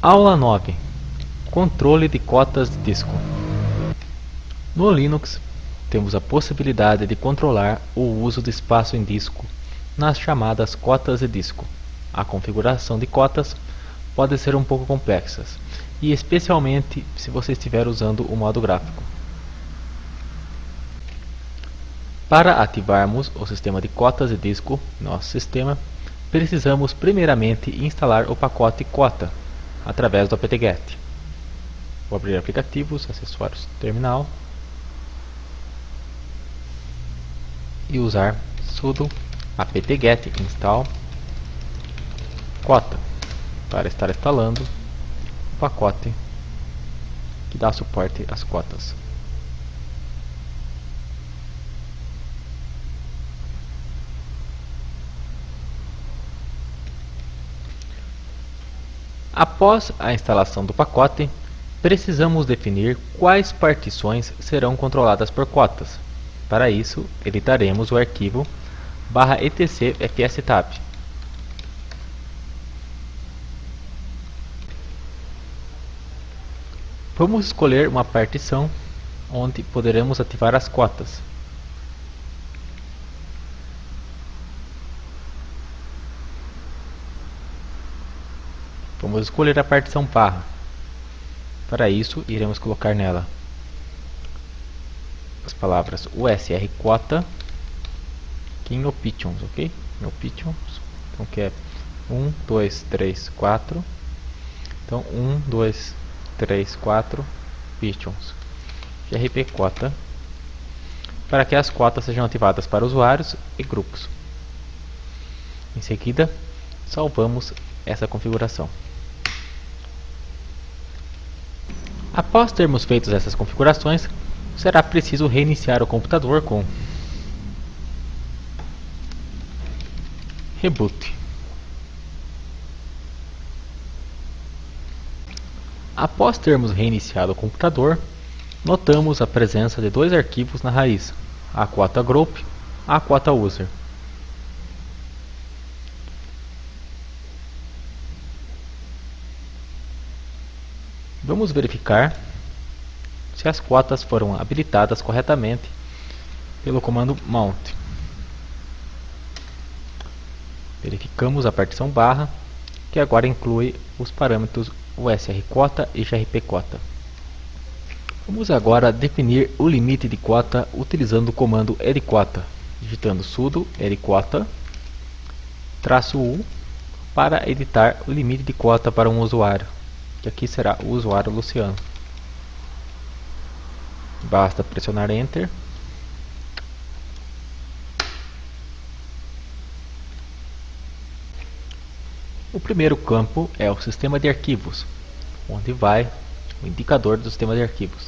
Aula 9. Controle de cotas de disco. No Linux, temos a possibilidade de controlar o uso de espaço em disco nas chamadas cotas de disco. A configuração de cotas pode ser um pouco complexa, e especialmente se você estiver usando o modo gráfico. Para ativarmos o sistema de cotas de disco no nosso sistema, precisamos primeiramente instalar o pacote cota através do apt-get. Vou abrir aplicativos, acessórios, terminal e usar sudo apt-get install cota para estar instalando o pacote que dá suporte às cotas. Após a instalação do pacote, precisamos definir quais partições serão controladas por cotas. Para isso, editaremos o arquivo /etc fstab. Vamos escolher uma partição onde poderemos ativar as cotas. Vamos escolher a partição barra. Para isso, iremos colocar nela as palavras usr quota aqui em options, ok? Em options, então que é 1, 2, 3, 4. Então 1, 2, 3, 4 options grp quota, para que as cotas sejam ativadas para usuários e grupos. Em seguida, salvamos essa configuração. Após termos feito essas configurações, será preciso reiniciar o computador com reboot. Após termos reiniciado o computador, notamos a presença de dois arquivos na raiz, a quota group e a quota user. Vamos verificar se as cotas foram habilitadas corretamente pelo comando mount. Verificamos a partição barra, que agora inclui os parâmetros usr quota e grp quota. Vamos agora definir o limite de quota utilizando o comando edquota, digitando sudo edquota -u para editar o limite de quota para um usuário, que aqui será o usuário Luciano. Basta pressionar Enter. O primeiro campo é o sistema de arquivos, onde vai o indicador do sistema de arquivos.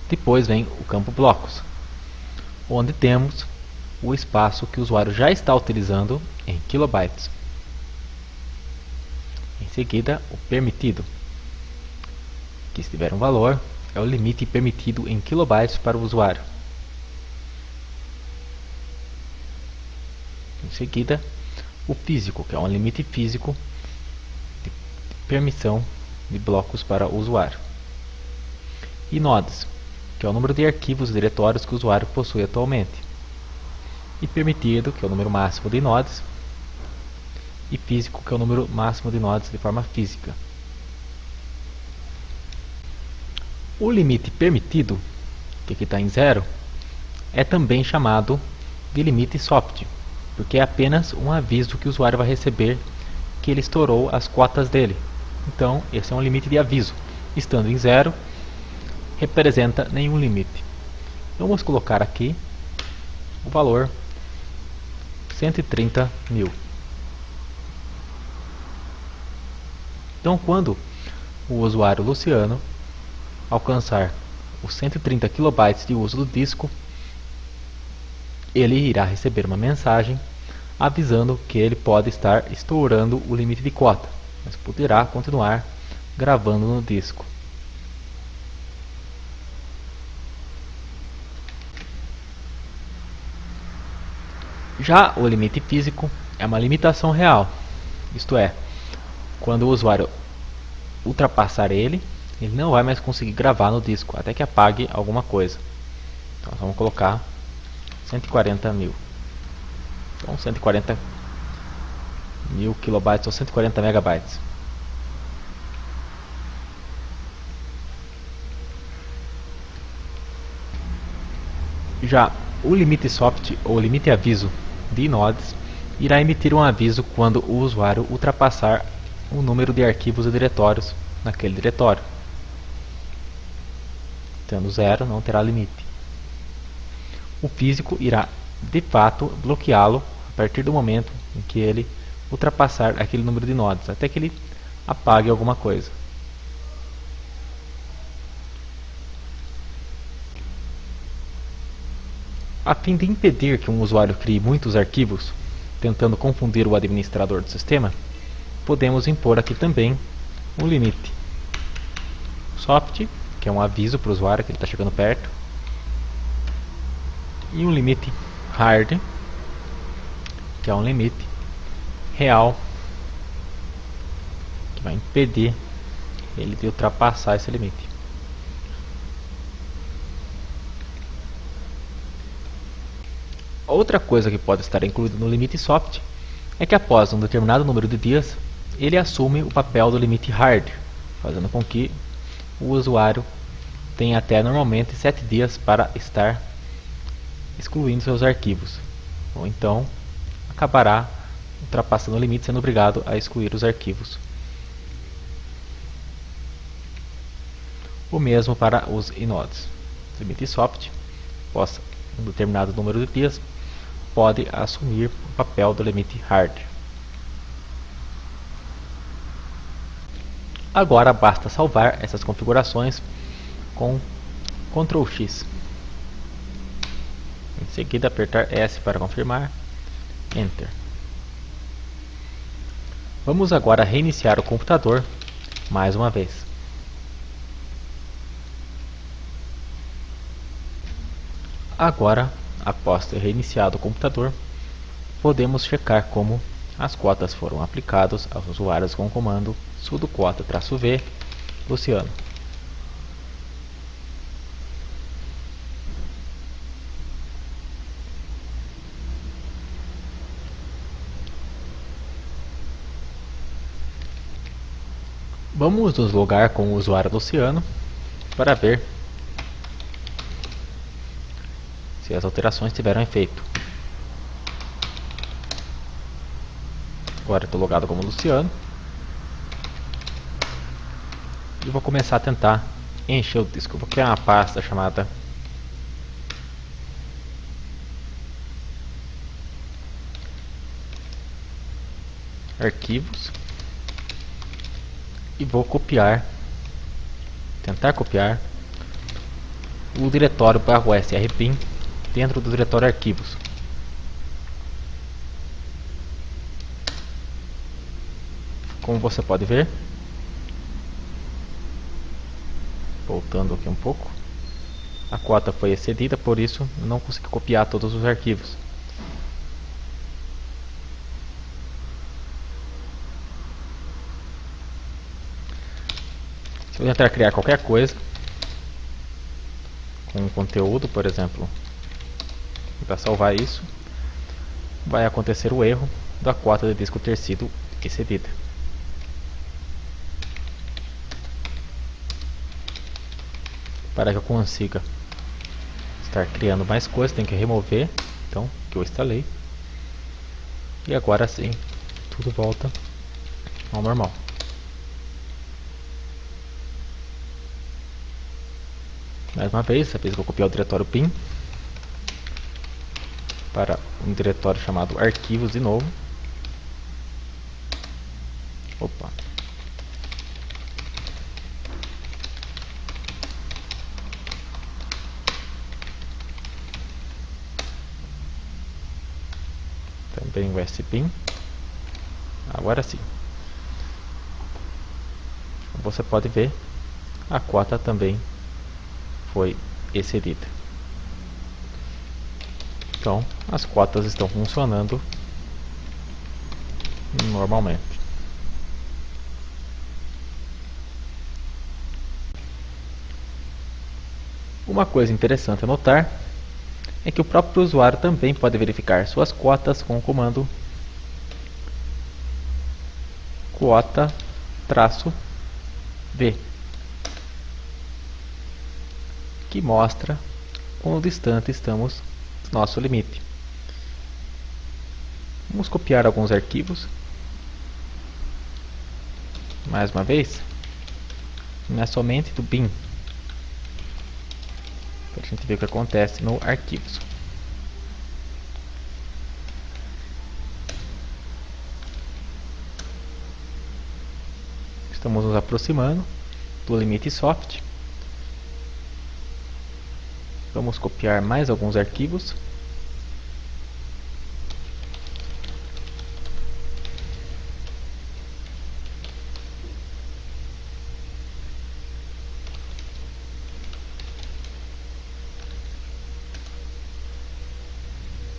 Depois vem o campo blocos, onde temos o espaço que o usuário já está utilizando em kilobytes. Em seguida, o permitido, que se tiver um valor, é o limite permitido em kilobytes para o usuário. Em seguida, o físico, que é um limite físico de permissão de blocos para o usuário. E nodes, que é o número de arquivos e diretórios que o usuário possui atualmente. E permitido, que é o número máximo de nodes. E físico, que é o número máximo de nodes de forma física. O limite permitido, que aqui está em 0, é também chamado de limite soft, porque é apenas um aviso que o usuário vai receber que ele estourou as cotas dele. Então, esse é um limite de aviso. Estando em 0, representa nenhum limite. Vamos colocar aqui o valor 130.000. Então, quando o usuário Luciano alcançar os 130 KB de uso do disco, ele irá receber uma mensagem avisando que ele pode estar estourando o limite de cota, mas poderá continuar gravando no disco. Já o limite físico é uma limitação real, isto é, quando o usuário ultrapassar ele não vai mais conseguir gravar no disco, até que apague alguma coisa. Então vamos colocar 140 mil. Então 140 mil kilobytes ou 140 megabytes. Já o limite soft ou limite aviso de inodes irá emitir um aviso quando o usuário ultrapassar o número de arquivos e diretórios naquele diretório. Tendo 0, não terá limite. O físico irá, de fato, bloqueá-lo a partir do momento em que ele ultrapassar aquele número de nodes, até que ele apague alguma coisa. A fim de impedir que um usuário crie muitos arquivos, tentando confundir o administrador do sistema, podemos impor aqui também um limite soft, que é um aviso para o usuário que ele está chegando perto, e um limite hard, que é um limite real, que vai impedir ele de ultrapassar esse limite. Outra coisa que pode estar incluída no limite soft é que após um determinado número de dias, ele assume o papel do limite hard, fazendo com que o usuário tenha até normalmente 7 dias para estar excluindo seus arquivos, ou então acabará ultrapassando o limite, sendo obrigado a excluir os arquivos. O mesmo para os inodes. O limite soft, após um determinado número de dias, pode assumir o papel do limite hard. Agora basta salvar essas configurações com Ctrl X. Em seguida apertar S para confirmar, Enter. Vamos agora reiniciar o computador mais uma vez. Agora, após ter reiniciado o computador, podemos checar como as cotas foram aplicadas aos usuários com o comando sudo quota-v Luciano. Vamos nos logar com o usuário Luciano para ver se as alterações tiveram efeito. Agora estou logado como Luciano e vou começar a tentar encher o disco. Vou criar uma pasta chamada arquivos e vou tentar copiar o diretório /srpim dentro do diretório arquivos. Como você pode ver, voltando aqui um pouco, a cota foi excedida, por isso não consegui copiar todos os arquivos. Se eu tentar criar qualquer coisa com conteúdo, por exemplo, para salvar isso, vai acontecer o erro da cota de disco ter sido excedida. Para que eu consiga estar criando mais coisas, tem que remover então que eu instalei, e agora sim tudo volta ao normal. Mais uma vez, essa vez eu vou copiar o diretório PIN para um diretório chamado arquivos de novo. Opa. Também o SPIN. Agora sim. Como você pode ver, a cota também foi excedida. Então, as cotas estão funcionando normalmente. Uma coisa interessante a notar é que o próprio usuário também pode verificar suas cotas com o comando quota-v, que mostra quão distante estamos do nosso limite. Vamos copiar alguns arquivos. Mais uma vez, não é somente do bin, para a gente ver o que acontece no arquivos. Estamos nos aproximando do limite soft. Vamos copiar mais alguns arquivos.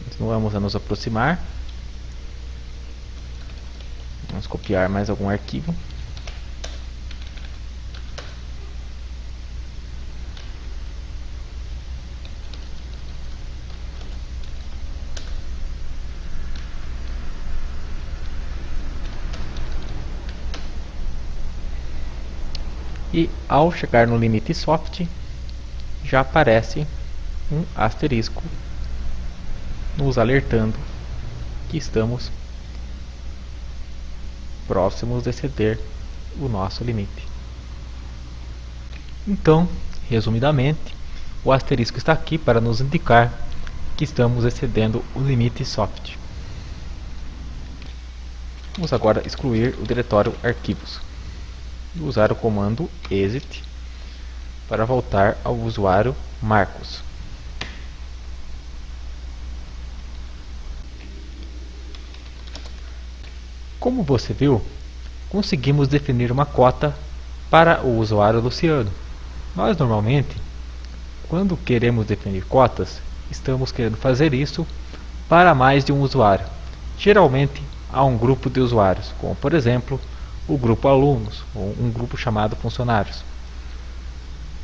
Continuamos a nos aproximar. Vamos copiar mais algum arquivo. E ao chegar no limite soft, já aparece um asterisco nos alertando que estamos próximos de exceder o nosso limite. Então, resumidamente, o asterisco está aqui para nos indicar que estamos excedendo o limite soft. Vamos agora excluir o diretório arquivos e usar o comando exit para voltar ao usuário Marcos. Como você viu, conseguimos definir uma cota para o usuário Luciano. Nós normalmente, quando queremos definir cotas, estamos querendo fazer isso para mais de um usuário. Geralmente há um grupo de usuários, como por exemplo o grupo alunos ou um grupo chamado funcionários.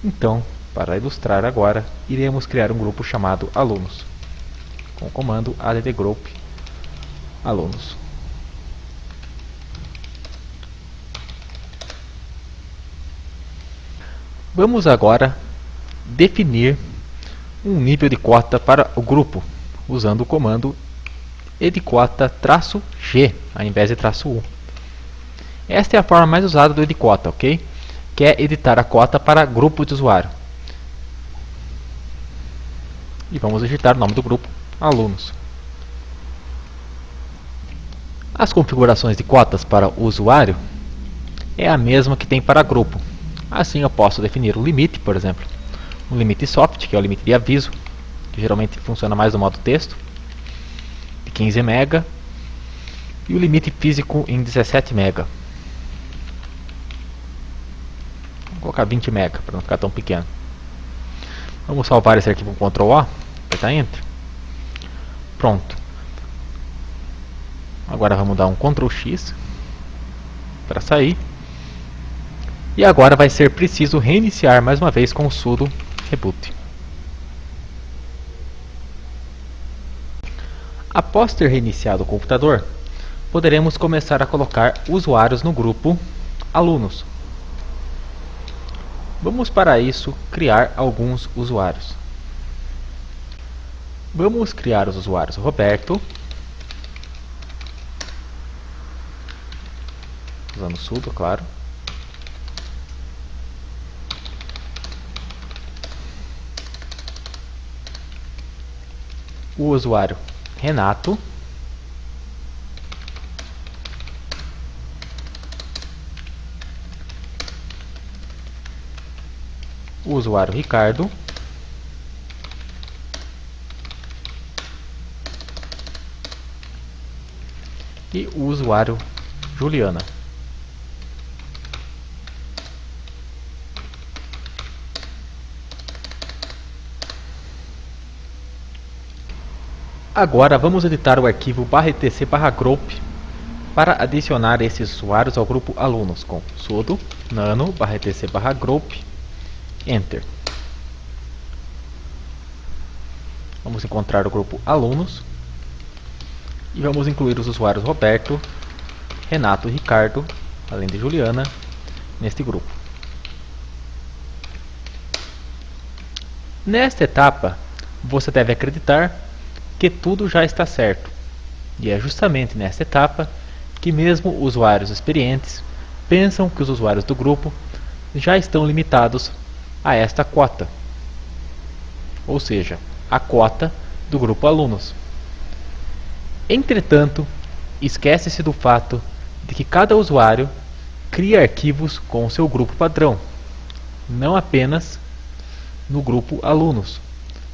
Então, para ilustrar agora, iremos criar um grupo chamado alunos, com o comando addgroup alunos. Vamos agora definir um nível de cota para o grupo, usando o comando edcota-g, ao invés de "-u". Esta é a forma mais usada do edcota, ok? Que é editar a cota para grupo de usuário. E vamos digitar o nome do grupo, alunos. As configurações de cotas para o usuário é a mesma que tem para grupo. Assim eu posso definir o limite, por exemplo, um limite soft, que é o limite de aviso, que geralmente funciona mais no modo texto, de 15 MB, e o limite físico em 17 MB. Vou colocar 20 MB para não ficar tão pequeno. Vamos salvar esse arquivo com Ctrl O, apertar Enter. Pronto. Agora vamos dar um Ctrl X para sair. E agora vai ser preciso reiniciar mais uma vez com o sudo reboot. Após ter reiniciado o computador, poderemos começar a colocar usuários no grupo alunos. Vamos para isso criar alguns usuários. Vamos criar os usuários Roberto, usando sudo, claro. O usuário Renato, o usuário Ricardo, e o usuário Juliana. Agora vamos editar o arquivo /etc/group para adicionar esses usuários ao grupo alunos com sudo nano /etc/group Enter. vamos encontrar o grupo alunos e vamos incluir os usuários Roberto, Renato e Ricardo, além de Juliana, neste grupo. Nesta etapa, você deve acreditar que tudo já está certo. E é justamente nesta etapa que mesmo usuários experientes pensam que os usuários do grupo já estão limitados a esta cota, ou seja, a cota do grupo alunos. Entretanto, esquece-se do fato de que cada usuário cria arquivos com o seu grupo padrão, não apenas no grupo alunos,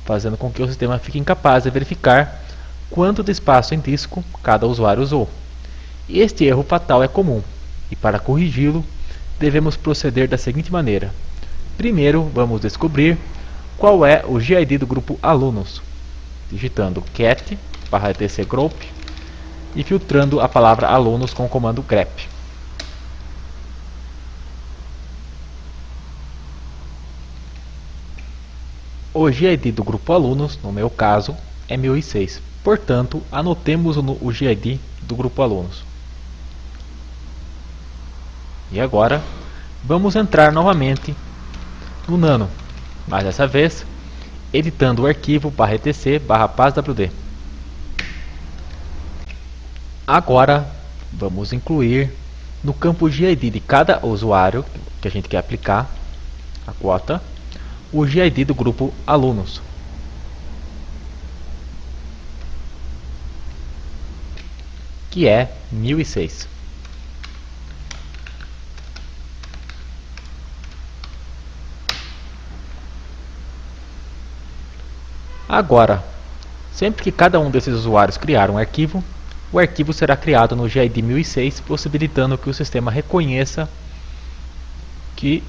fazendo com que o sistema fique incapaz de verificar quanto de espaço em disco cada usuário usou. Este erro fatal é comum, e para corrigi-lo, devemos proceder da seguinte maneira. Primeiro, vamos descobrir qual é o GID do grupo alunos, digitando cat/etc group e filtrando a palavra alunos com o comando grep. O GID do grupo alunos, no meu caso, é 1006. Portanto, anotemos o GID do grupo alunos. E agora, vamos entrar novamente no Nano, mas dessa vez, editando o arquivo /etc/passwd. Agora, vamos incluir no campo GID de cada usuário que a gente quer aplicar a quota, o GID do grupo alunos. Que é 1006. Agora, sempre que cada um desses usuários criar um arquivo, o arquivo será criado no GID 1006, possibilitando que o sistema reconheça que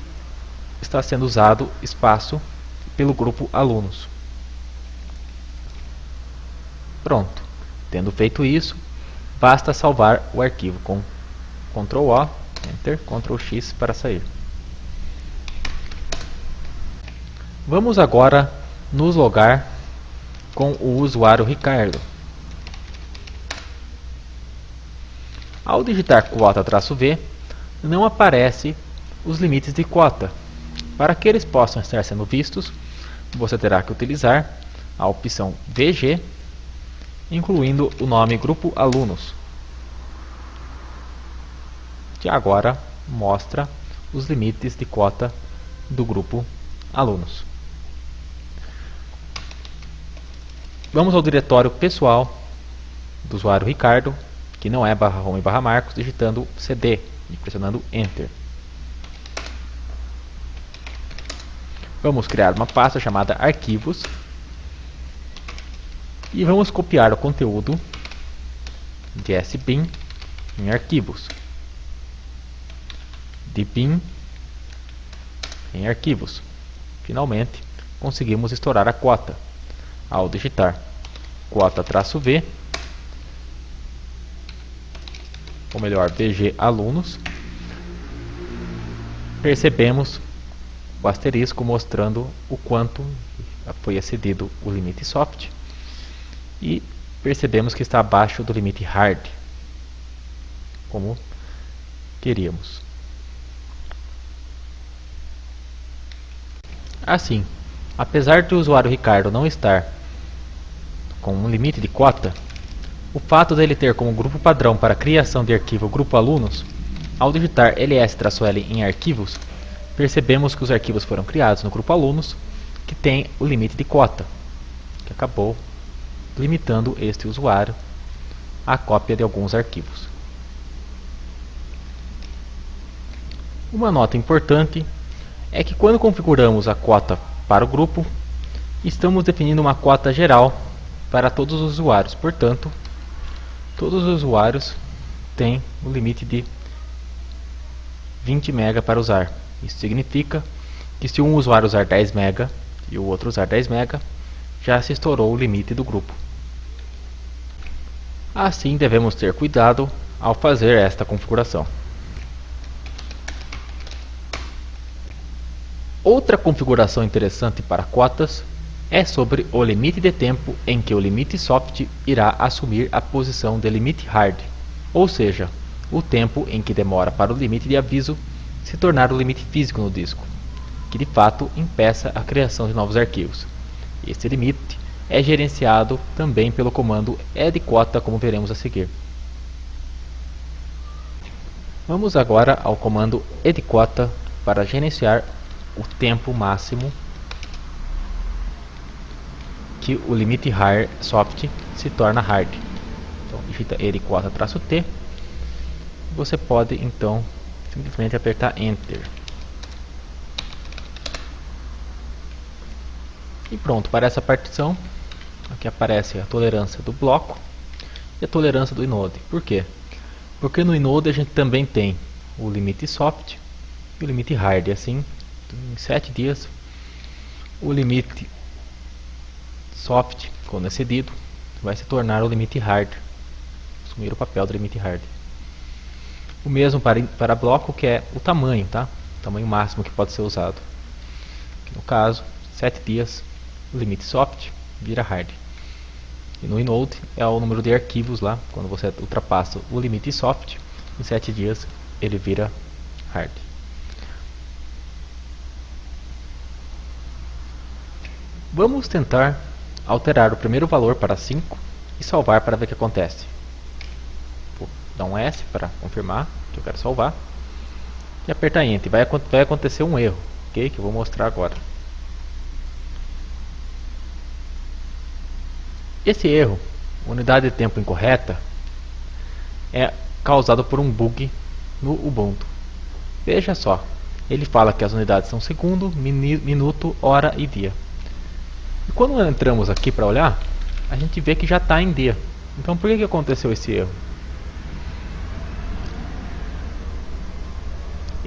está sendo usado espaço pelo grupo alunos. Pronto. Tendo feito isso, basta salvar o arquivo com Ctrl O, Enter, Ctrl X para sair. Vamos agora nos logar com o usuário Ricardo. Ao digitar quota-v, não aparece os limites de cota. Para que eles possam estar sendo vistos, você terá que utilizar a opção VG, incluindo o nome grupo alunos, que agora mostra os limites de cota do grupo alunos. Vamos ao diretório pessoal do usuário Ricardo, que não é /home/marcos, digitando cd e pressionando Enter. Vamos criar uma pasta chamada arquivos e vamos copiar o conteúdo de sbin em arquivos, de bin em arquivos. Finalmente, conseguimos estourar a cota ao digitar quota-v, ou melhor, VG alunos. Percebemos o asterisco mostrando o quanto foi excedido o limite soft e percebemos que está abaixo do limite hard, como queríamos. Assim, apesar do usuário Ricardo não estar com um limite de cota, o fato dele ter como grupo padrão para a criação de arquivo grupo alunos, ao digitar ls-l em arquivos, percebemos que os arquivos foram criados no grupo alunos, que tem o limite de cota, que acabou limitando este usuário à cópia de alguns arquivos. Uma nota importante é que quando configuramos a cota para o grupo, estamos definindo uma cota geral para todos os usuários. Portanto, todos os usuários têm o limite de 20 MB para usar. Isso significa que se um usuário usar 10 MB e o outro usar 10 MB, já se estourou o limite do grupo. Assim, devemos ter cuidado ao fazer esta configuração. Outra configuração interessante para cotas é sobre o limite de tempo em que o limite soft irá assumir a posição de limite hard, ou seja, o tempo em que demora para o limite de aviso se tornar o limite físico no disco, que de fato impeça a criação de novos arquivos. Este limite é gerenciado também pelo comando addQuota, como veremos a seguir. Vamos agora ao comando addQuota para gerenciar o tempo máximo que o limite hard soft se torna hard. Então, digita addQuota-T. Você pode então simplesmente apertar Enter. E pronto, para essa partição, aqui aparece a tolerância do bloco e a tolerância do inode. Por quê? Porque no inode a gente também tem o limite soft e o limite hard. E assim, em 7 dias, o limite soft, quando excedido, vai se tornar o limite hard, assumir o papel do limite hard. O mesmo para bloco, que é o tamanho, tá? O tamanho máximo que pode ser usado. No caso, 7 dias, o limite soft vira hard. E no inode é o número de arquivos lá, quando você ultrapassa o limite soft, em 7 dias ele vira hard. Vamos tentar alterar o primeiro valor para 5 e salvar para ver o que acontece. Vou dar um S para confirmar que eu quero salvar e apertar Enter. Vai acontecer um erro, ok? Que eu vou mostrar agora. Esse erro, unidade de tempo incorreta, é causado por um bug no Ubuntu. Veja só, ele fala que as unidades são segundo, minuto, hora e dia. E quando entramos aqui para olhar, a gente vê que já está em dia. Então por que aconteceu esse erro?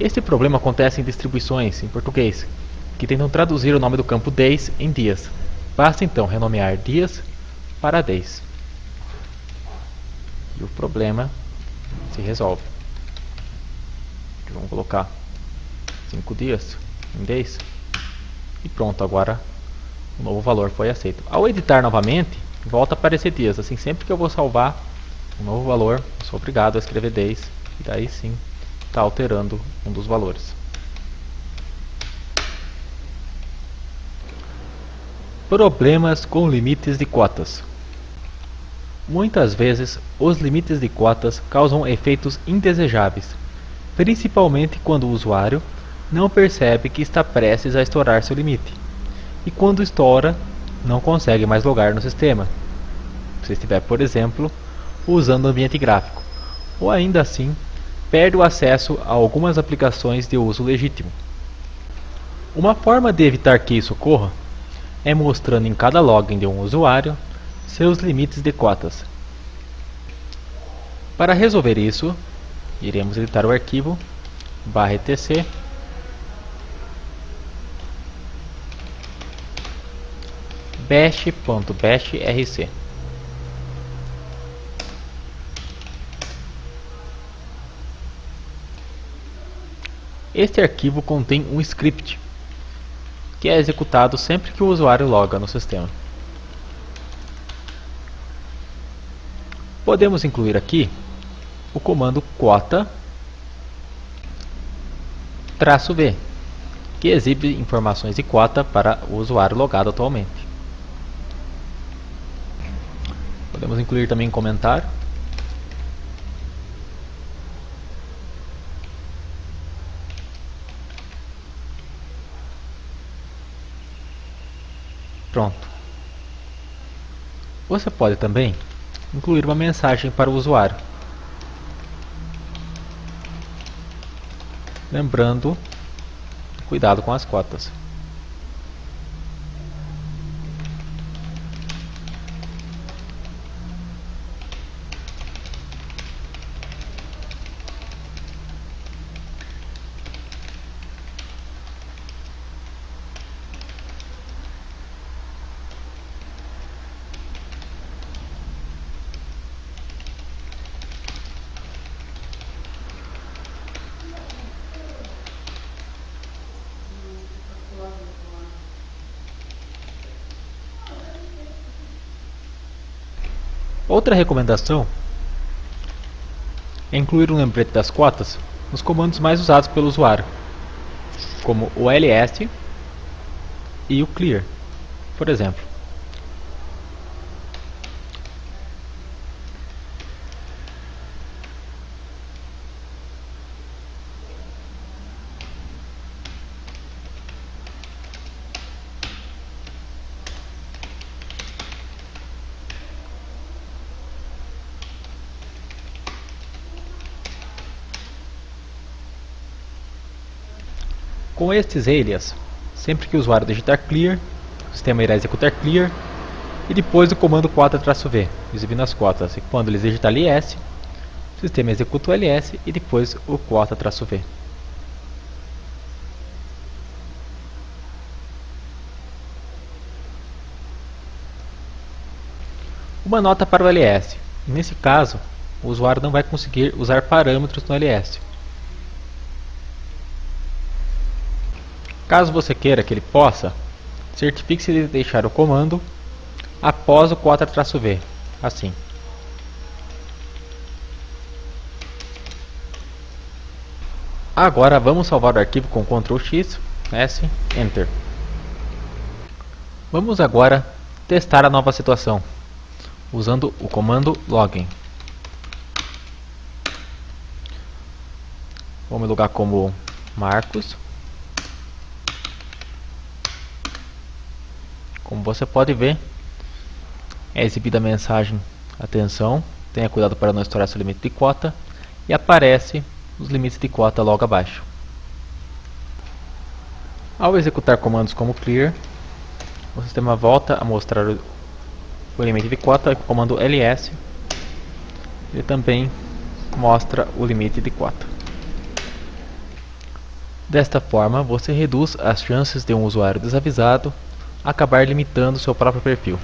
Este problema acontece em distribuições em português, que tentam traduzir o nome do campo days em dias. Basta então renomear dias para days. E o problema se resolve. Vamos colocar 5 dias em days. E pronto, agora o novo valor foi aceito. Ao editar novamente, volta a aparecer dias. Assim, sempre que eu vou salvar um novo valor, eu sou obrigado a escrever days. E daí sim, está alterando um dos valores. Problemas com limites de cotas. Muitas vezes, os limites de cotas causam efeitos indesejáveis, principalmente quando o usuário não percebe que está prestes a estourar seu limite, e quando estoura, não consegue mais logar no sistema, se estiver, por exemplo, usando o ambiente gráfico, ou ainda assim, perde o acesso a algumas aplicações de uso legítimo. Uma forma de evitar que isso ocorra é mostrando em cada login de um usuário seus limites de cotas. Para resolver isso, iremos editar o arquivo /etc bash.bashrc. Este arquivo contém um script que é executado sempre que o usuário loga no sistema. Podemos incluir aqui o comando quota-v, que exibe informações de cota para o usuário logado atualmente. Podemos incluir também um comentário. Pronto. Você pode também incluir uma mensagem para o usuário, lembrando, cuidado com as cotas. Outra recomendação é incluir um lembrete das cotas nos comandos mais usados pelo usuário, como o ls e o clear, por exemplo. Com estes alias, sempre que o usuário digitar clear, o sistema irá executar clear e depois o comando quota-v, exibindo as cotas. E quando ele digitar ls, o sistema executa o ls e depois o quota-v. Uma nota para o ls. Nesse caso, o usuário não vai conseguir usar parâmetros no ls. Caso você queira que ele possa, certifique-se de deixar o comando após o quota-v, assim. Agora vamos salvar o arquivo com Ctrl X, S, Enter. Vamos agora testar a nova situação, usando o comando login. Vou me logar como Marcos. Como você pode ver, é exibida a mensagem: atenção, tenha cuidado para não estourar seu limite de cota, e aparece os limites de cota logo abaixo. Ao executar comandos como clear, o sistema volta a mostrar o limite de cota, e com o comando ls ele também mostra o limite de cota. Desta forma, você reduz as chances de um usuário desavisado acabar limitando seu próprio perfil.